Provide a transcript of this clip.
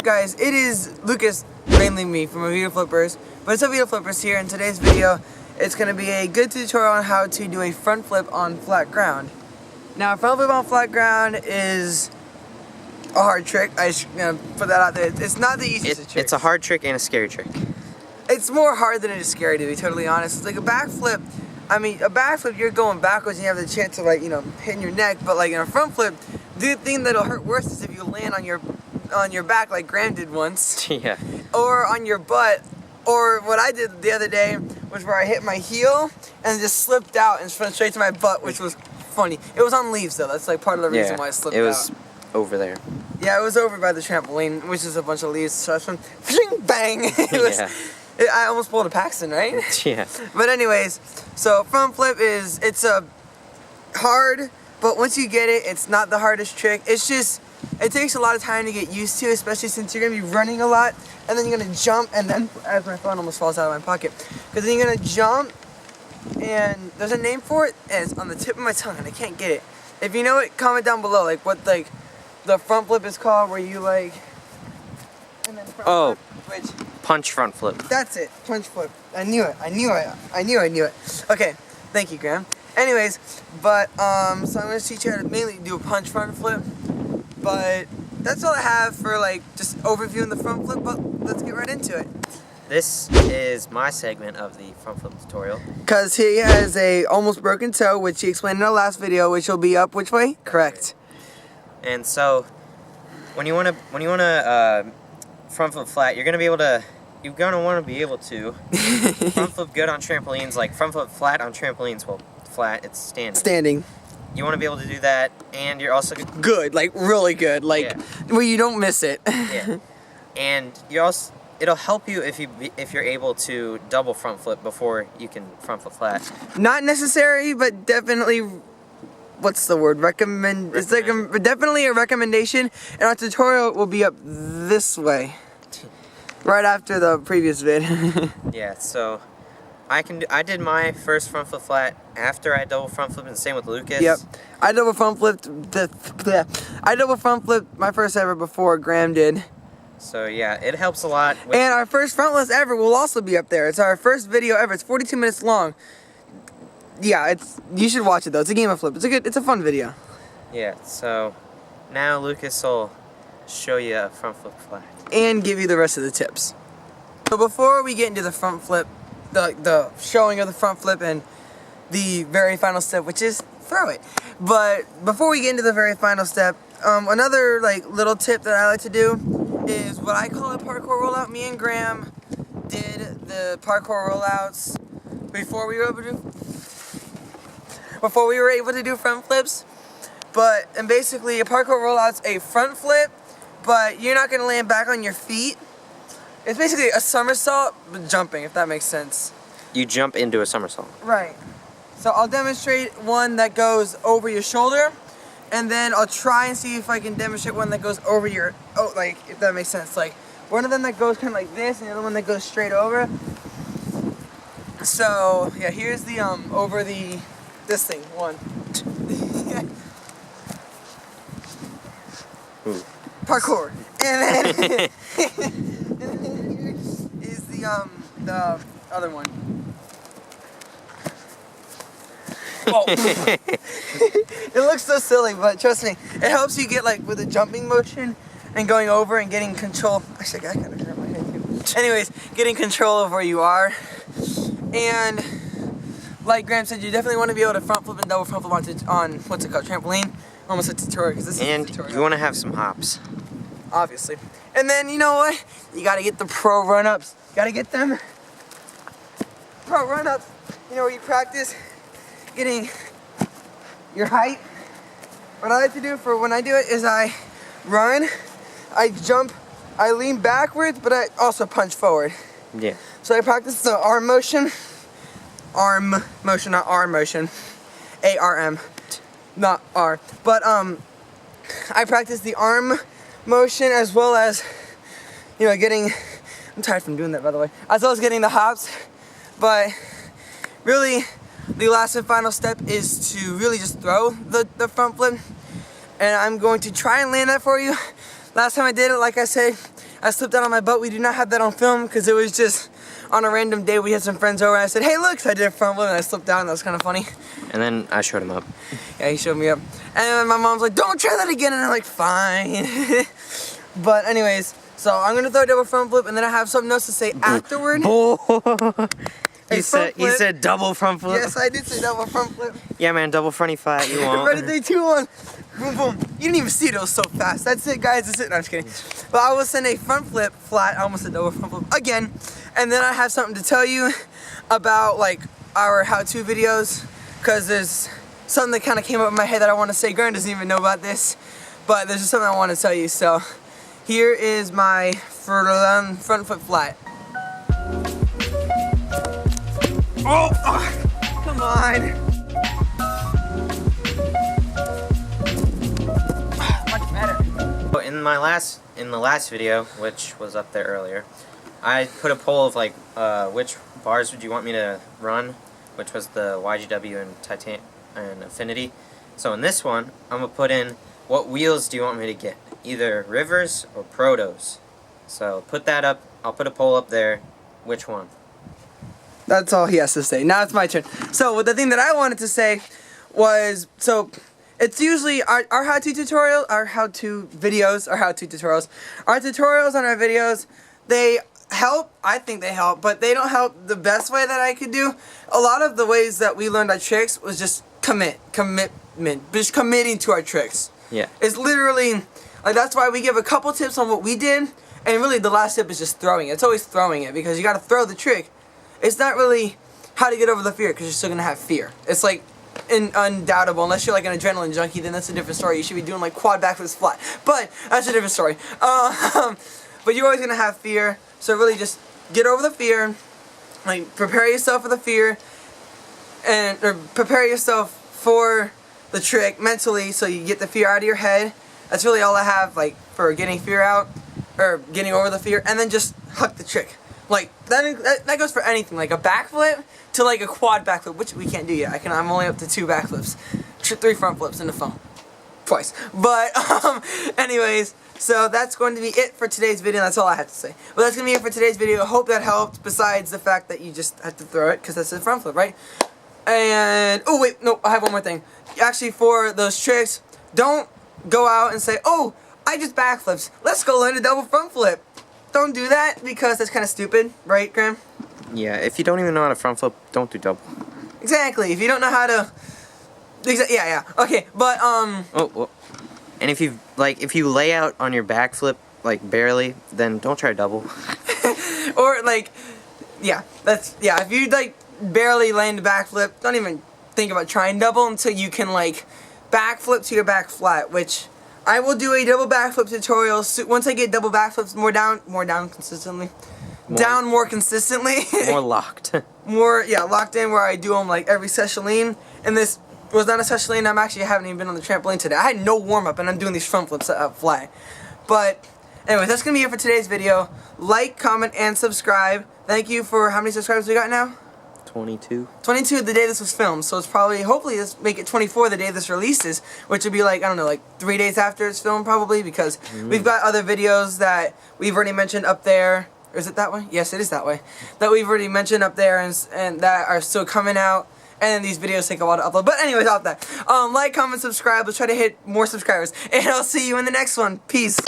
guys? It is Lucas, mainly me, from Video Flippers. But it's Video Flippers here. In today's video, it's going to be a good tutorial on how to do a front flip on flat ground. Now, a front flip on flat ground is a hard trick. I just put that out there. It's not the easiest trick. It's a hard trick and a scary trick. It's more hard than it is scary, to be totally honest. It's like a backflip. I mean, a backflip, you're going backwards and you have the chance of, like, hitting your neck. But like in a front flip, the thing that'll hurt worse is if you land on your back like Graham did once. Yeah. Or on your butt. Or what I did the other day was where I hit my heel and just slipped out and went straight to my butt, which was funny. It was on leaves though. That's like part of the reason why I slipped out. It was over there. Yeah, it was over by the trampoline, which is a bunch of leaves. So I went, bang! It was. Yeah. I almost pulled a Paxton, right? Yeah. But anyways, so front flip it's a hard, but once you get it, it's not the hardest trick. It's just, it takes a lot of time to get used to, especially since you're gonna be running a lot, and then you're gonna jump, and then, as my phone almost falls out of my pocket, because then you're gonna jump, and there's a name for it, and it's on the tip of my tongue, and I can't get it. If you know it, comment down below, like what the front flip is called, where you like, and then front flip, which, punch front flip. that's it, punch flip. I knew it. Okay, thank you, Graham. Anyways, but so I'm gonna teach you how to mainly do a punch front flip. But that's all I have for like just overviewing the front flip. But let's get right into it. This is my segment of the front flip tutorial. Cause he has a almost broken toe, which he explained in our last video, which will be up which way? Correct. And so, when you wanna front flip flat, you're gonna want to be able to front flip good on trampolines, like front flip flat on trampolines. Well, flat, it's standing. Standing. You want to be able to do that, and you're also good, like really good, like where you don't miss it. Yeah. And you also, it'll help you if you're able to double front flip before you can front flip flat. Not necessary, but definitely. What's the word? Recommend. It's like definitely a recommendation, and our tutorial will be up this way. Right after the previous vid. Yeah, so I did my first front flip flat after I double front flipped, and same with Lucas. Yep. I double front flipped my first ever before Graham did. So yeah, it helps a lot. And our first frontless ever will also be up there. It's our first video ever. It's 42 minutes long. Yeah, you should watch it though. It's a game of flip. It's a fun video. Yeah, so now Lucas will show you a front flip flat. And give you the rest of the tips. So before we get into the front flip, the showing of the front flip and the very final step, which is throw it. But before we get into the very final step, another like little tip that I like to do is what I call a parkour rollout. Me and Graham did the parkour rollouts before we were able to do front flips. And basically a parkour rollout's a front flip, but you're not going to land back on your feet. It's basically a somersault, but jumping, if that makes sense. You jump into a somersault. Right. So I'll demonstrate one that goes over your shoulder, and then I'll try and see if I can demonstrate one that goes over your, like, if that makes sense. Like, one of them that goes kind of like this, and the other one that goes straight over. So, yeah, here's the, over this thing, one. Ooh. Parkour. And then, and then here is the other one. Oh. It looks so silly, but trust me, it helps you get like with a jumping motion and going over and getting control. Actually, I kind of hurt my head too. Anyways, getting control of where you are. And like Graham said, you definitely want to be able to front flip and double front flip on what's it called, trampoline. Almost a tutorial, because this is a tutorial. And you want to have some hops. Obviously. And then, you know what? You gotta get the pro run-ups. You gotta get them. Pro run-ups. You know, where you practice getting your height. What I like to do for when I do it is I run, I jump, I lean backwards, but I also punch forward. Yeah. So I practice the arm motion. Arm motion, not arm motion. A-R-M. Not R. But I practice the arm motion as well as, getting, I'm tired from doing that, by the way, as well as getting the hops. But really, the last and final step is to really just throw the front flip. And I'm going to try and land that for you. Last time I did it, like I said, I slipped out on my butt. We do not have that on film because it was just on a random day. We had some friends over and I said, hey look, so I did a front flip and I slipped out and that was kind of funny. And then I showed him up. Yeah, he showed me up. And then my mom's like, don't try that again, and I'm like, fine. But anyways, so I'm gonna throw a double front flip and then I have something else to say afterward. You said double front flip? Yes, I did say double front flip. Yeah, man, double fronty flat, you want. Ready, 3, 2, 1. Boom, boom. You didn't even see it, it was so fast. That's it, guys, that's it. No, I'm just kidding. But I will send a front flip flat. I almost said double front flip again. And then I have something to tell you about, like, our how-to videos. Because there's something that kind of came up in my head that I want to say. Graham doesn't even know about this. But there's just something I want to tell you. So, here is my front flip flat. Oh, come on. Much better. In the last video, which was up there earlier, I put a poll of like which bars would you want me to run, which was the YGW and Titan and Affinity. So in this one, I'm gonna put in what wheels do you want me to get, either Rivers or Protos. So put that up. I'll put a poll up there. Which one? That's all he has to say. Now it's my turn. So the thing that I wanted to say was, so it's usually our how-to tutorial, our how-to videos, our how-to tutorials. Our tutorials on our videos, they help. I think they help, but they don't help the best way that I could do. A lot of the ways that we learned our tricks was just commitment, just committing to our tricks. Yeah. It's literally, like, that's why we give a couple tips on what we did, and really the last tip is just throwing it. It's always throwing it, because you got to throw the trick. It's not really how to get over the fear, because you're still going to have fear. It's like undoubtable. Unless you're like an adrenaline junkie, then that's a different story. You should be doing like quad backflips flat. But that's a different story. But you're always going to have fear. So really just get over the fear. Like, prepare yourself for the fear. Or prepare yourself for the trick mentally so you get the fear out of your head. That's really all I have, like, for getting fear out. Or getting over the fear. And then just huck the trick. Like, that goes for anything, like a backflip to like a quad backflip, which we can't do yet. I'm only up to 2 backflips, 3 front flips in the phone, twice. But anyways, so that's going to be it for today's video. That's all I have to say. Well, that's gonna be it for today's video. I hope that helped. Besides the fact that you just have to throw it, because that's a front flip, right? And oh wait, no, I have one more thing. Actually, for those tricks, don't go out and say, oh, I just backflips. Let's go learn a double front flip. Don't do that, because that's kind of stupid, right, Graham? Yeah, if you don't even know how to front flip, don't do double. Exactly. If you don't know how to, yeah. Okay, but Oh, and if you lay out on your backflip like barely, then don't try double. or like, if you like barely land a backflip, don't even think about trying double until you can like backflip to your back flat, which I will do a double backflip tutorial once I get double backflips more consistently. More consistently. More locked. Locked in, where I do them like every session lean. And this was not a session lean. I haven't even been on the trampoline today. I had no warm up and I'm doing these front flips fly. But anyway, that's gonna be it for today's video. Like, comment, and subscribe. Thank you for how many subscribers we got now? 22. 22 the day this was filmed, so it's probably, hopefully this make it 24 the day this releases, which would be like, I don't know, like 3 days after it's filmed probably, because we've got other videos that we've already mentioned up there. Or is it that way? Yes, it is that way. That we've already mentioned up there and that are still coming out. And then these videos take a while to upload. But anyways, off that. Like, comment, subscribe. Let's try to hit more subscribers. And I'll see you in the next one. Peace.